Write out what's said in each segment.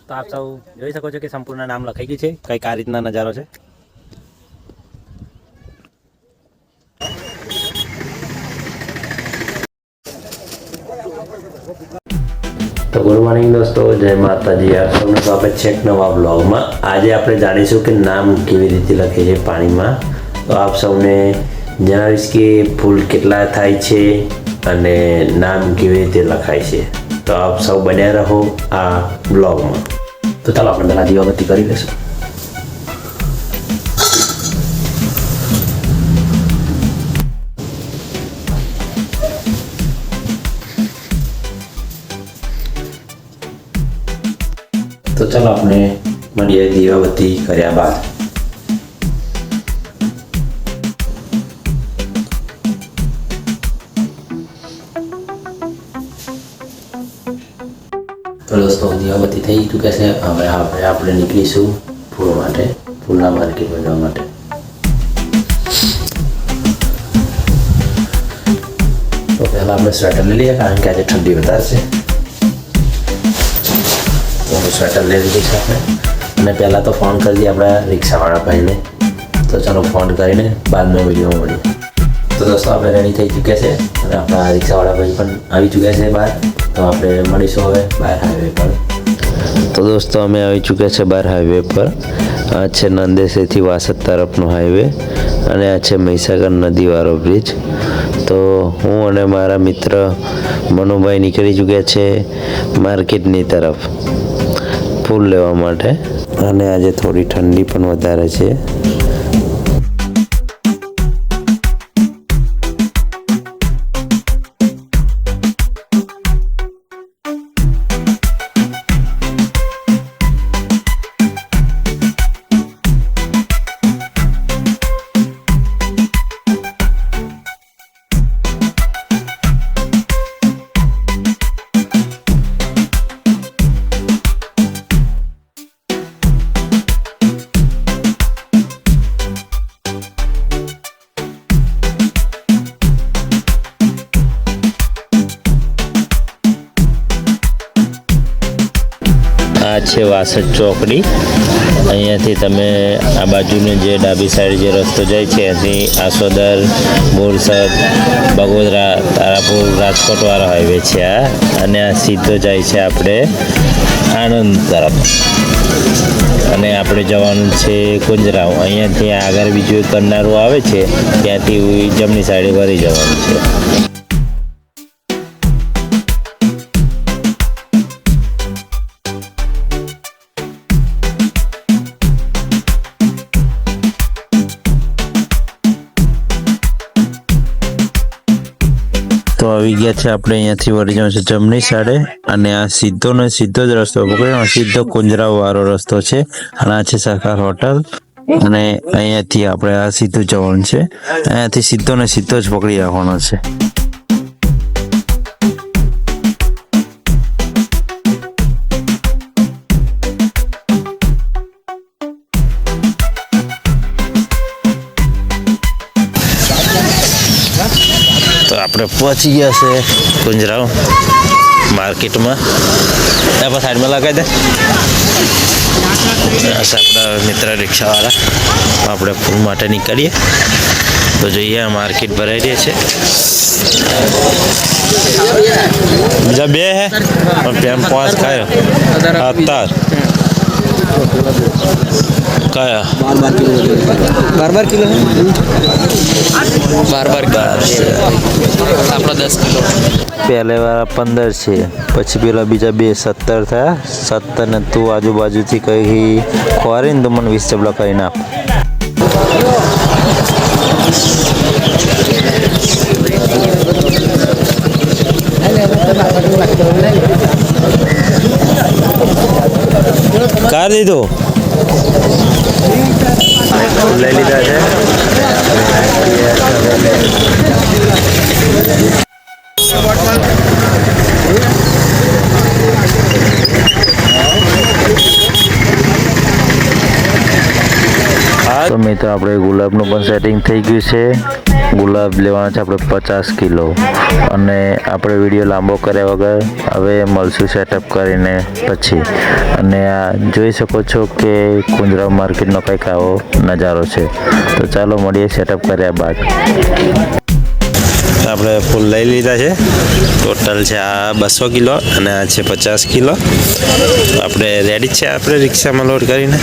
તો આપ સૌ જોઈ શકો છો કે સંપૂર્ણ નામ લખાઈ ગયું છે, કંઈક આ રીતના નજારો છે। તો ગુડ મોર્નિંગ દોસ્તો, જય માતાજી। આપ સૌનું સ્વાગત છે એક નવા બ્લોગમાં। આજે આપણે જાણીશું કે નામ કેવી રીતે લખે છે પાણીમાં। તો આપ સૌને જણાવીશ કે ફૂલ કેટલા થાય છે અને નામ કેવી રીતે લખાય છે। તો આપ સૌ બન્યા રહો આ બ્લોગમાં। તો ચાલો આપણે પહેલાં દીવાબત્તી કરી લઈશું। तो चलो अपने मळीए दीवाबत्ती कर्या बाद। तो दोस्तों दीवाबत्ती थई चूक्या छे। हवे આપણે નીકળીશું ફૂલ માટે, ફૂલના માર્કેટમાં જવા માટે। તો પહેલા આપણે સ્વેટર લઈ લઈએ કારણ કે આજે ઠંડી વધારે છે। तो स्वेटर ले लीजिए साथ में અને પહેલાં તો ફોન કરી દઈએ આપણા રિક્ષાવાળા ભાઈને। તો ચાલો ફોન કરીને બાદમાં વિડીયોમાં મળીએ। તો દોસ્તો આપણે રેડી થઈ ચૂક્યા છે અને આપણા રિક્ષાવાળા ભાઈ પણ આવી ચૂક્યા છે બહાર। તો આપણે મળીશું હવે બહાર હાઈવે પર। તો દોસ્તો અમે આવી ચૂક્યા છે બહાર હાઈવે પર। આ છે નંદેસરથી વાસદ તરફનો હાઈવે અને આ છે મહીસાગર નદીવાળો બ્રિજ। તો હું અને મારા મિત્ર મનુભાઈ નીકળી ચૂક્યા છે માર્કેટની તરફ ફૂલ લેવા માટે। અને આજે થોડી ઠંડી પણ વધારે છે। આ છે વાસદ ચોકડી। અહીંયાથી તમે આ બાજુની જે ડાબી સાઈડ જે રસ્તો જાય છે ત્યાંથી આસોદર, બોરસદ, બગોદરા, તારાપુર, રાજકોટવાળો હાઈવે છે આ। અને આ સીધો જાય છે આપણે આણંદ તરફ અને આપણે જવાનું છે કુંજરાવ। અહીંયાથી આગળ બીજું એક કરનારું આવે છે ત્યાંથી જમણી સાઈડે વળી જવાનું છે। તો આવી ગયા છે આપણે અહીંયાથી વળી જવાનું છે જમણી સાઈડે અને આ સીધો ને સીધો જ રસ્તો પકડ્યો, સીધો કુંજરાવ વાળો રસ્તો છે અને આ છે સરકાર હોટલ અને અહીંયાથી આપણે આ સીધું જવાનું છે। અહીંયાથી સીધો ને સીધો જ પકડી રાખવાનો છે। તો આપણે પહોંચી ગયા છે કુંજરાવ માર્કેટમાં। ત્યાં પર સાઈડમાં લગાવી દે। આપણા મિત્ર રિક્ષાવાળા આપણે ફૂલ માટે નીકળીએ। તો જોઈએ આ માર્કેટ ભરાઈ રહી છે। બીજા બે હે પેમ 5 કયો અત્યાર કયા 12 કિલો 10 કિલો પહેલે વાળા 15 છે, પછી પેલા બીજા બે 17 થયા। 17 ને તું આજુબાજુથી કઈ ખોરીને તો મને 20 ચબલા કરી નાખ। કાર દીધો લઈ લીધા છે। હા તો મિત્રો આપણે ગુલાબનું પણ સેટિંગ થઈ ગયું છે. ગુલાબ લેવાના છે આપણે 50 કિલો. અને આપણે વિડીયો લાંબો કર્યા વગર હવે મળશું સેટઅપ કરીને પછી. અને આ જોઈ શકો છો કે કુંજરા માર્કેટનો કંઈક આવો નજારો છે. તો ચાલો મળીએ સેટઅપ કર્યા બાદ. આપણે ફૂલ લઈ લીધા છે. ટોટલ છે આ 200 કિલો અને આ છે 50 કિલો. આપણે રેડી છે આપણે રિક્ષામાં લોડ કરીને.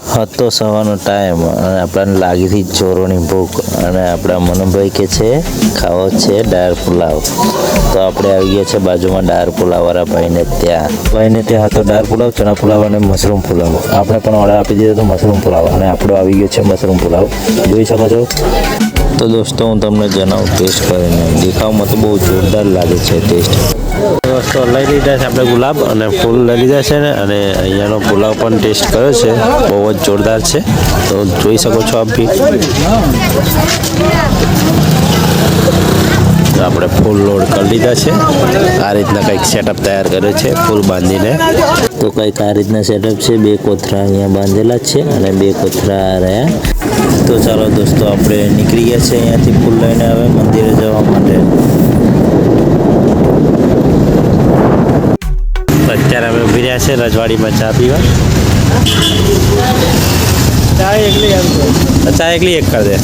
હતો સવારનો ટાઈમ અને આપણને લાગી હતી ચોરોની ભૂખ અને આપણા મનુભાઈ કે છે ખાવો છે દાળ પુલાવ. તો આપણે આવી ગયા છે બાજુમાં દાળ પુલાવવાળા ભાઈને ત્યાં હતો દાળ પુલાવ, ચણા પુલાવ અને મશરૂમ પુલાવ. આપણે પણ ઓર્ડર આપી દીધો હતો મશરૂમ પુલાવ અને આપણો આવી ગયો છે મશરૂમ પુલાવ. જોઈ શકો છો. તો દોસ્તો હું તમને જણાવું ટેસ્ટ કરીને. દેખાવમાં તો બહુ જોરદાર લાગે છે ટેસ્ટ. દોસ્તો લઈ લીધા છે આપણે ગુલાબ અને ફૂલ લઈ લીધા છે ને. અને અહીંયાનો પુલાવ પણ ટેસ્ટ કર્યો છે, બહુ જ જોરદાર છે. તો જોઈ શકો છો આપ બી. તો આપણે ફૂલ લોડ કરી લીધા છે. આ રીતના કંઈક સેટઅપ તૈયાર કર્યો છે ફૂલ બાંધીને. તો કંઈક આ રીતના સેટઅપ છે. 2 કોથળા અહીંયા બાંધેલા છે અને 2 કોથળા રહ્યા. તો ચાલો દોસ્તો આપણે નીકળી ગયા છે અહીંયાથી ફૂલ લઈને હવે મંદિરે જવા માટે. અત્યારે અમે ઉભી રહ્યા છે રજવાડીમાં ચા પીવા. ચા એકલી એક કરી દે.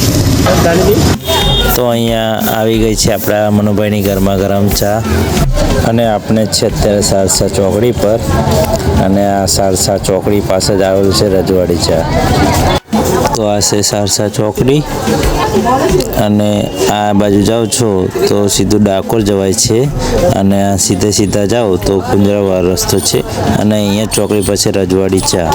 તો અહીંયા આવી ગઈ છે આપણા મનુભાઈની ગરમા ગરમ ચા. અને આપણે છે અત્યારે સારસા ચોકડી પર. અને આ સારસા ચોકડી પાસે જ આવેલું છે રજવાડી ચા. તો આ છે સારસા ચોકડી. અને આ બાજુ જાઓ છો તો સીધું ડાકોર જવાય છે. અને આ સીધા જાઓ તો કુંજરાવાળો રસ્તો છે. અને અહીંયા ચોકડી પાસે રજવાડી ચા.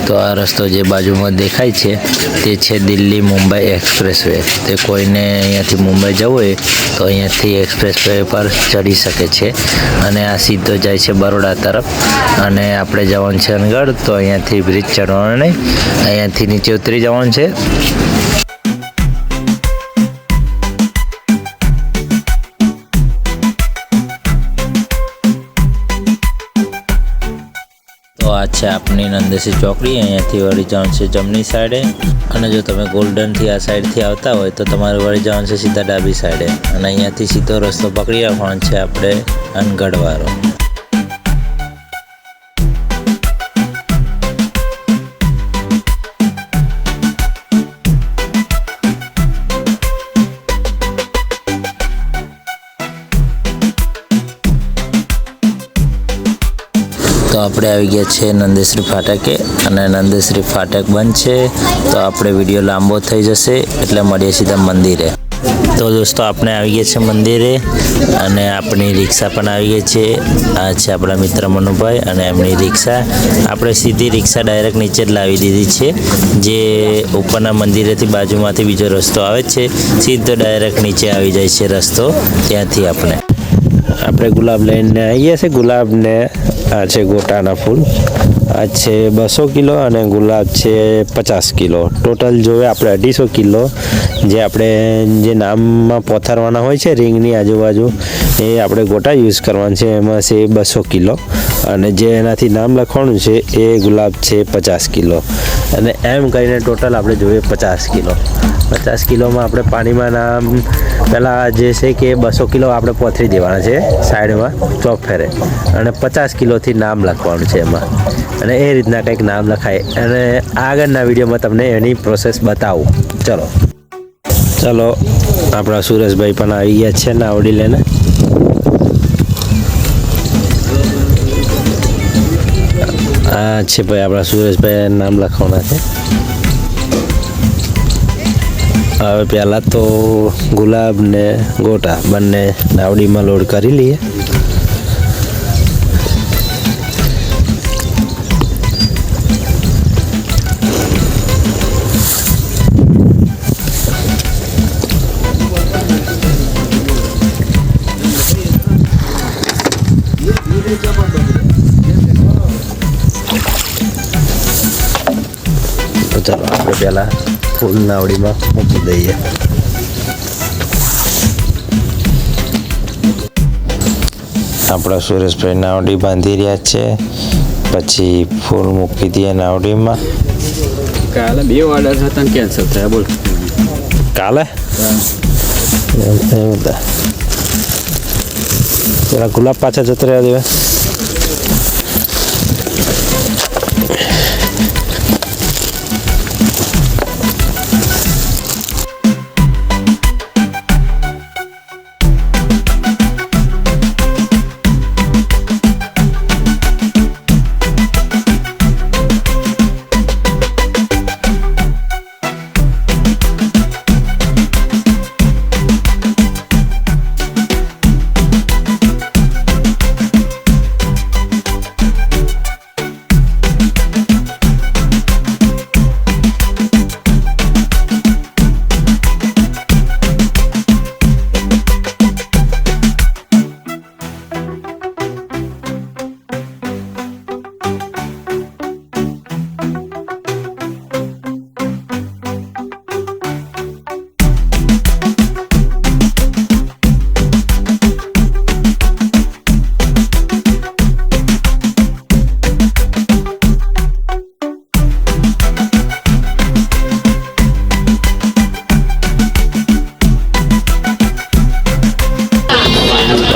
તો આ રસ્તો જે બાજુમાં દેખાય છે તે છે દિલ્હી મુંબઈ એક્સપ્રેસ વે. તે કોઈને અહીંયાથી મુંબઈ જવું હોય તો અહીંયાથી એક્સપ્રેસ વે પર ચડી શકે છે. અને આ સીધો જાય છે બરોડા તરફ. અને આપણે જવાનું છે અનગઢ. તો અહીંયાથી બ્રિજ ચડવાનો નહીં, અહીંયાથી નીચે ઉતરી જવાનું છે. તો આ છે આપણી નંદેસી ચોકડી. અહીંયાથી વળી જવાનું છે જમણી સાઈડે. અને જો તમે ગોલ્ડનથી આ સાઈડથી આવતા હોય તો તમારે વળી જવાનું છે સીધા ડાબી સાઈડે. અને અહીંયાથી સીધો રસ્તો પકડી રાખવાનો છે આપણે અનગઢવાળો. તો આપણે આવી ગયા છે નંદેશ્રી ફાટકે. અને નંદેશ્રી ફાટક બંધ છે તો આપણે વિડીયો લાંબો થઈ જશે એટલે મળીએ સીધા મંદિરે. તો દોસ્તો આપણે આવી ગયા છે મંદિરે. અને આપણી રિક્ષા પણ આવી ગઈ છે. આ છે આપણા મિત્ર મનુભાઈ અને એમની રિક્ષા. આપણે સીધી રિક્ષા ડાયરેક્ટ નીચે જ લાવી દીધી છે. જે ઉપરના મંદિરેથી બાજુમાંથી બીજો રસ્તો આવે છે, સીધો ડાયરેક્ટ નીચે આવી જાય છે રસ્તો. ત્યાંથી આપણે ગુલાબ લઈને આવી ગયા છે. ગુલાબને આ છે ગોટાના ફૂલ. આ છે 200 કિલો અને ગુલાબ છે 50 કિલો. ટોટલ જોવે આપણે 250 કિલો જે આપણે જે નામમાં પોથારવાના હોય છે રિંગની આજુબાજુ એ આપણે ગોટા યુઝ કરવાના છે. એમાં છે 200 કિલો અને જે એનાથી નામ લખવાનું છે એ ગુલાબ છે 50 કિલો અને એમ કરીને ટોટલ આપણે જોઈએ 50 કિલો. 50 કિલોમાં આપણે પાણીમાં નામ પહેલાં જે છે કે 200 કિલો આપણે પોથરી દેવાના છે સાઈડમાં ચોક ફેરે અને 50 કિલોથી નામ લખવાનું છે એમાં અને એ રીતના કંઈક નામ લખાય અને આગળના વિડીયોમાં તમને એની પ્રોસેસ બતાવું. ચલો આપણા સુરેશભાઈ પણ આવી ગયા છે નાવડી લઈને. આ છે ભાઈ આપણા સુરેશભાઈ નામ લખવાના છે. હવે પહેલાં તો ગુલાબ ને ગોટા બંને નાવડીમાં લોડ કરી લઈએ. તો ચાલો આપણે પહેલાં ફૂલ નાવડીમાં મૂકી દઈએ. આપણા સુરેશભાઈ નાવડી બાંધી રહ્યા છે, પછી ફૂલ મૂકી દઈએ નાવડીમાં. કાલે 2 ઓર્ડર હતા કેન્સલ થયા. બોલ કાલે પેલા ગુલાબ પાછા જતા રહ્યા દેવા.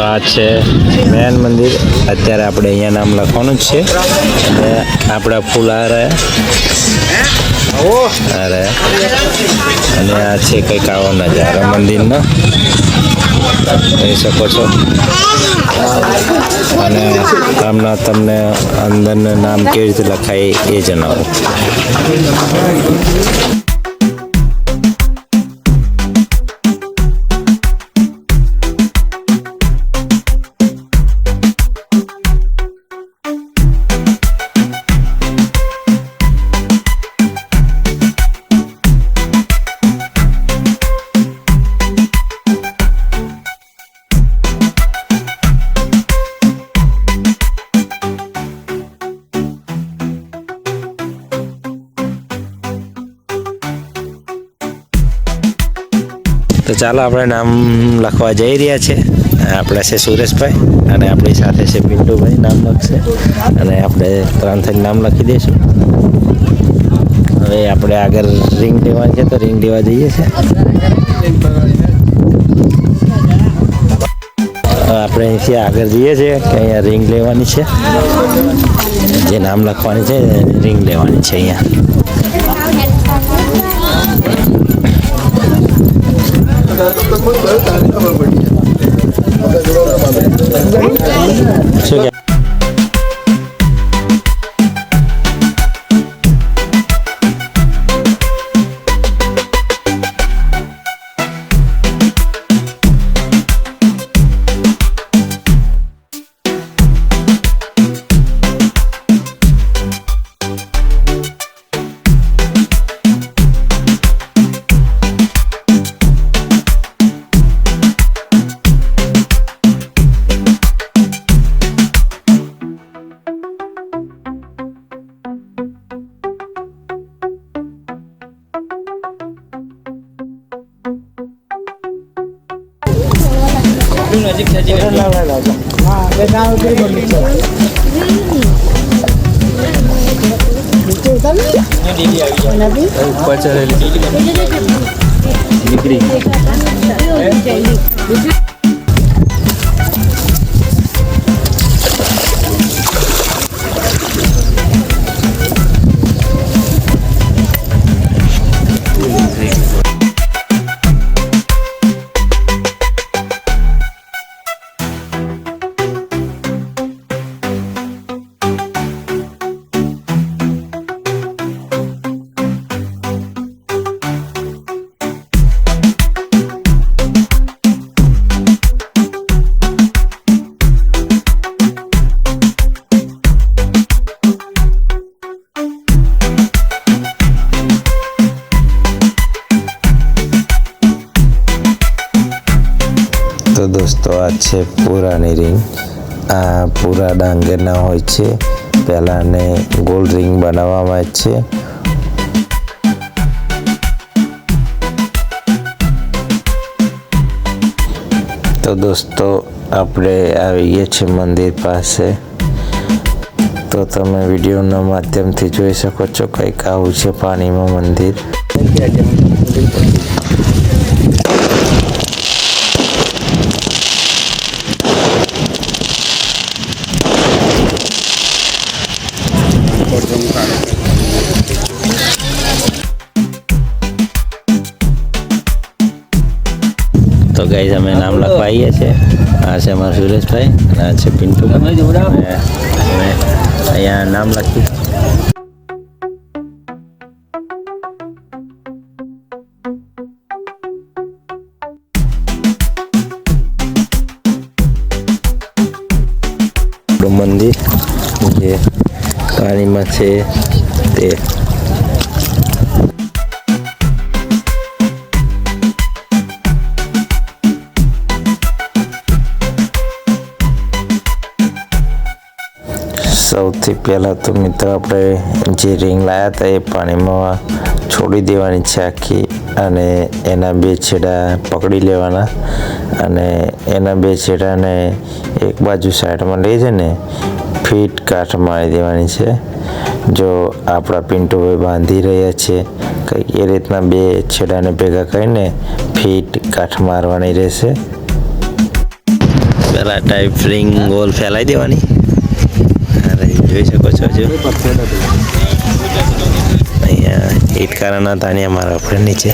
આ છે મેન મંદિર. અત્યારે આપણે અહીંયા નામ લખવાનું જ છે અને આપણા ફૂલ આ રહ્યા અને આ છે કંઈક આવો નજારો મંદિરનો જોઈ શકો છો. અને આમના તમને અંદરનું નામ કેવી રીતે લખાય એ જણાવો. તો ચાલો આપણે નામ લખવા જઈ રહ્યા છે. આપણે છે સુરેશભાઈ અને આપણી સાથે છે પિન્ટુભાઈ નામ લખશે અને આપણે 3 થઈને નામ લખી દઈશું. હવે આપણે આગળ રિંગ લેવાની છે તો રિંગ લેવા જઈએ છીએ. આપણે અહીંથી આગળ જઈએ છીએ કે અહીંયા રિંગ લેવાની છે, જે નામ લખવાની છે રિંગ લેવાની છે અહીંયા. શું કે નજીક ખેંચી ઉપર ચડેલી નીકળી તો દોસ્તો આ છે પૂરાની રિંગ. આ પૂરા ડાંગરના હોય છે. પહેલાં આને ગોળ રિંગ બનાવવામાં આવે છે. તો દોસ્તો આપણે આવી ગયા છે મંદિર પાસે. તો તમે વિડીયોના માધ્યમથી જોઈ શકો છો કંઈક આવું છે પાણીમાં મંદિર. તો ગાઈઝ અમે નામ લખવા આવીએ છીએ. આ છે અમારા સુરેશભાઈ અને આ છે પિન્ટુ. અમે અહીંયા નામ લખ્યું. મંદિર જે પાણીમાં છે તે સૌથી પહેલાં તો મિત્રો આપણે જે રિંગ લાવ્યા હતા એ પાણીમાં છોડી દેવાની છે આખી, અને એના બે છેડા પકડી લેવાના અને એના બે છેડાને એક બાજુ સાઈડમાં લઈ જઈને ફીટ કાઠ મારી દેવાની છે. જો આપણા પિન્ટુભાઈ બાંધી રહ્યા છે કંઈક એ રીતના બે છેડાને ભેગા કરીને ફીટ કાઠ મારવાની રહેશે. પહેલાં ટાઈપ રિંગ ગોલ ફેલાઈ દેવાની. જોઈ શકો છો અહીંયા ઈટકારાના તાણિયા મારા આપણે નીચે.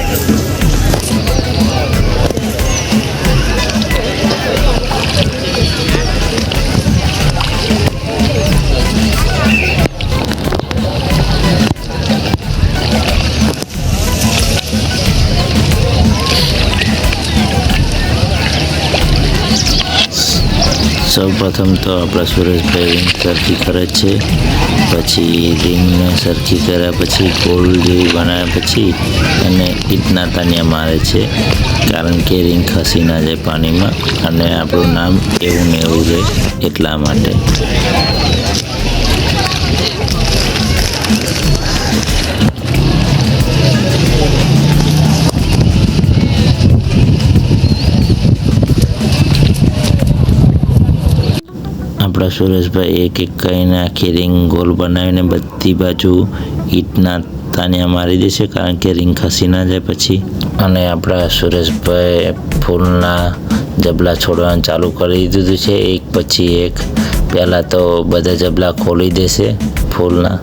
સૌ પ્રથમ તો આપણા સુરેશભાઈ રિંગ સરખી કરે છે, પછી રિંગને સરખી કર્યા પછી ગોળ જેવી બનાવ્યા પછી એને ઈટના તાનિયા મારે છે, કારણ કે રિંગ ખસી ના જાય પાણીમાં અને આપણું નામ એવું ને એવું રહે એટલા માટે. આપણા સુરેશભાઈ એક એક કરીને આખી રિંગ ગોલ બનાવીને બધી બાજુ ઈટના તાનિયા મારી દેશે, કારણ કે રિંગ ખસી ના જાય પછી. અને આપણા સુરેશભાઈ ફૂલના જબલા છોડવાનું ચાલુ કરી દીધું છે એક પછી એક. પહેલાં તો બધા જબલા ખોલી દેશે ફૂલના.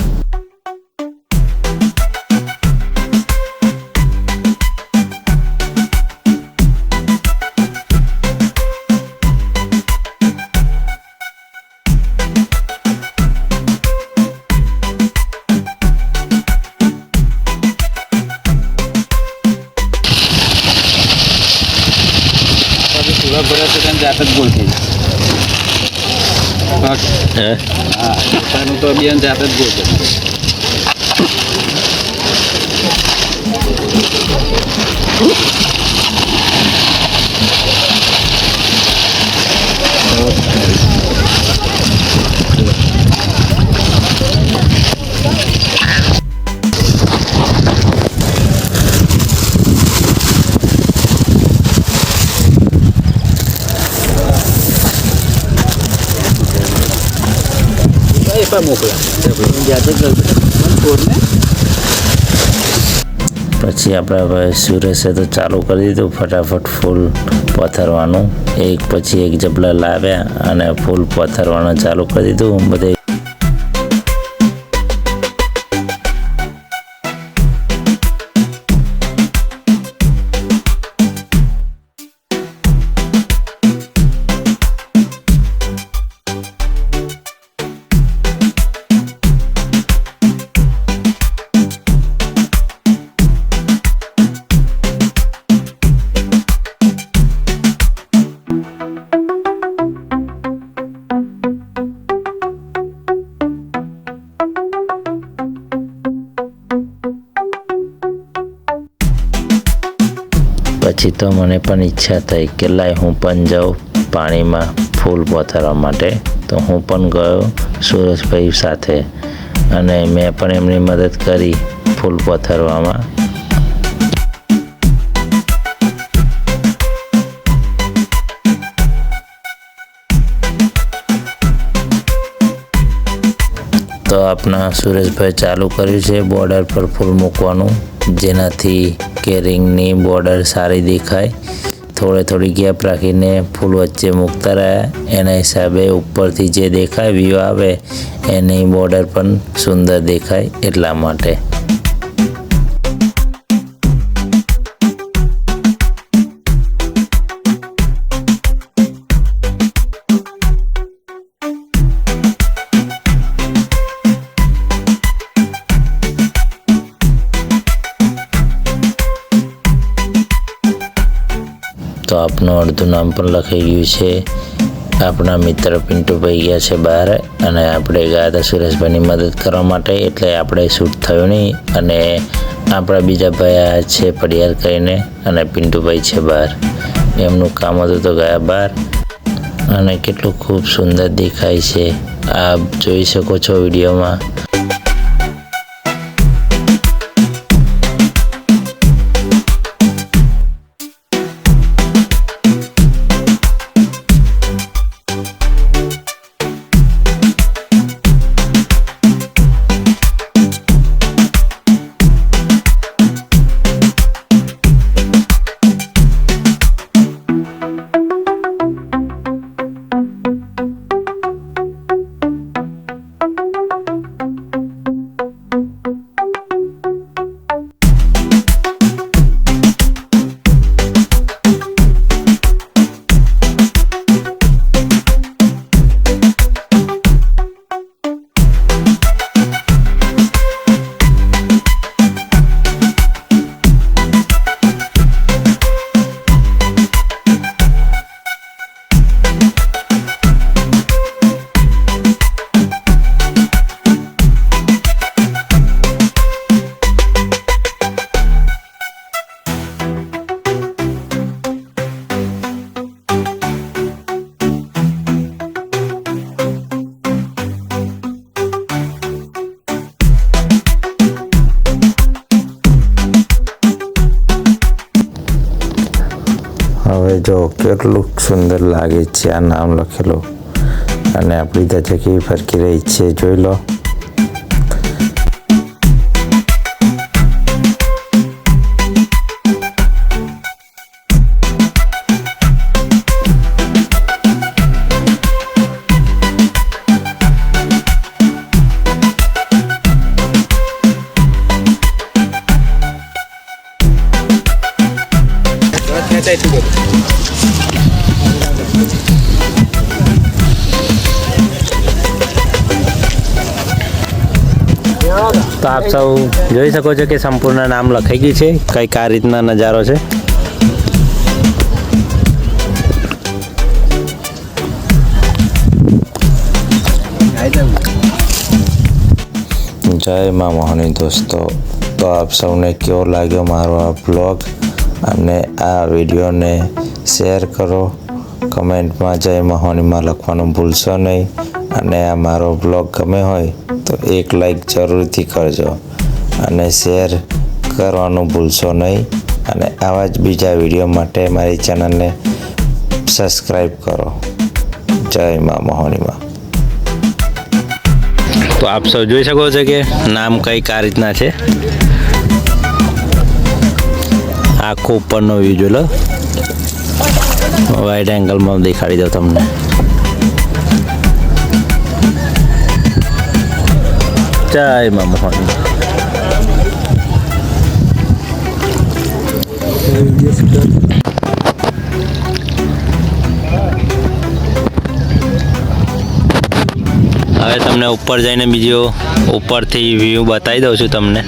જાત જ ગોળ થઈ જાય. હા, તો બેન જાત જ ગોળ થઈ ફોટા મોકલા જાતે કોડને પછી આપણે હવે સુરેશે તો ચાલુ કરી દીધું ફટાફટ ફૂલ પથરવાનું. એક પછી એક જબલા લાવ્યા અને ફૂલ પથરવાનું ચાલુ કરી દીધું બધે. પછી તો મને પણ ઈચ્છા થઈ કે લાય હું પણ જાઉં પાણીમાં ફૂલ પથરવા માટે. તો હું પણ ગયો સુરેશભાઈ સાથે અને મેં પણ એમની મદદ કરી ફૂલ પથરવામાં. તો આપણા સુરેશભાઈ ચાલુ કર્યું છે બોર્ડર પર ફૂલ મૂકવાનું, જેનાથી કે રિંગની બોર્ડર સારી દેખાય. થોડી ગેપ રાખીને ફૂલ વચ્ચે મૂકતા રહ્યા. એના હિસાબે ઉપરથી જે દેખાય વ્યૂ આવે એની બોર્ડર પણ સુંદર દેખાય એટલા માટે. તો આપનું અડધું નામ પણ લખાઈ ગયું છે. આપણા મિત્ર પિન્ટુભાઈ ગયા છે બહાર અને આપણે ગયા હતા સુરેશભાઈની મદદ કરવા માટે, એટલે આપણે શૂટ થયું નહીં. અને આપણા બીજા ભાઈ આ છે પડિયાર કરીને અને પિન્ટુભાઈ છે બહાર. એમનું કામ હતું તો ગયા બહાર. અને કેટલું ખૂબ સુંદર દેખાય છે આપ જોઈ શકો છો વિડીયોમાં. હવે જો કેટલું સુંદર લાગે છે આ નામ લખેલું, અને આપણી ધજા કેવી ફરકી રહી છે જોઈ લો. તો આપ સૌ જોઈ શકો છો કે સંપૂર્ણ નામ લખાઈ ગયું છે. કંઈક આ રીતના નજારો છે. જય મા મોહની દોસ્તો, તો આપ સૌને કેવો લાગ્યો મારો આ બ્લોગ, અને આ વિડીયોને શેર કરો. કમેન્ટમાં જય મોહનીમાં લખવાનું ભૂલશો નહીં. અને આ મારો બ્લોગ ગમે હોય તો એક લાઈક જરૂરથી કરજો અને શેર કરવાનું ભૂલશો નહીં. અને આવા જ બીજા વિડીયો માટે મારી ચેનલને સબસ્ક્રાઈબ કરો. જય મા મોહનીમાં. તો આપ સૌ જોઈ શકો છો કે નામ કંઈક આ રીતના છે. આખો ઉપરનો વ્યૂ જો લો, વાઇડ એંગલમાં દેખાડી દઉં તમને. જય મા મોહન. હવે તમને ઉપર જઈને બીજો ઉપરથી વ્યૂ બતાવી દઉં છું તમને.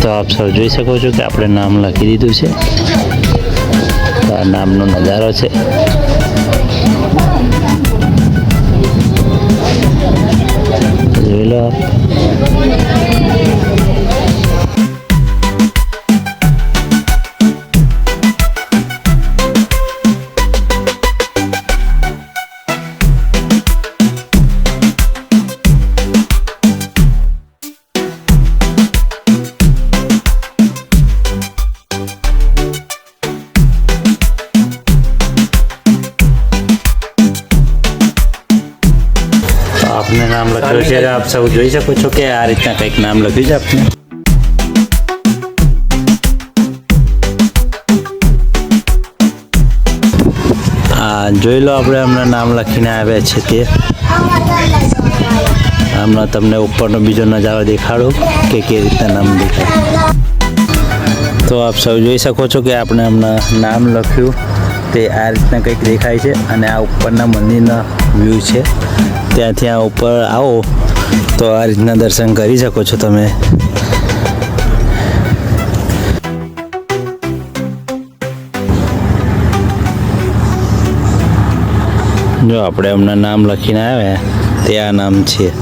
તો આપ સૌ જોઈ શકો છો કે આપણે નામ લખી દીધું છે. આ નામનો નજારો છે. જોઈ લો. આપને નામ લખ્યું છે. આપ સૌ જોઈ શકો છો કે આ રીતના કંઈક નામ લખ્યું છે આપને. જોઈ લો, આપણે હમણાં નામ લખીને આવ્યા છે તે. હમણાં તમને ઉપરનો બીજો નજારો દેખાડો કે કેવી રીતના નામ દેખાય. તો આપ સૌ જોઈ શકો છો કે આપણે હમણાં નામ લખ્યું તે આ રીતના કંઈક દેખાય છે. અને આ ઉપરના મંદિરના વ્યૂ છે. ત્યાંથી આ ઉપર આવો તો આ રીતના દર્શન કરી શકો છો તમે. જો આપણે હમણાં નામ લખીને આવ્યા તે આ નામ છે.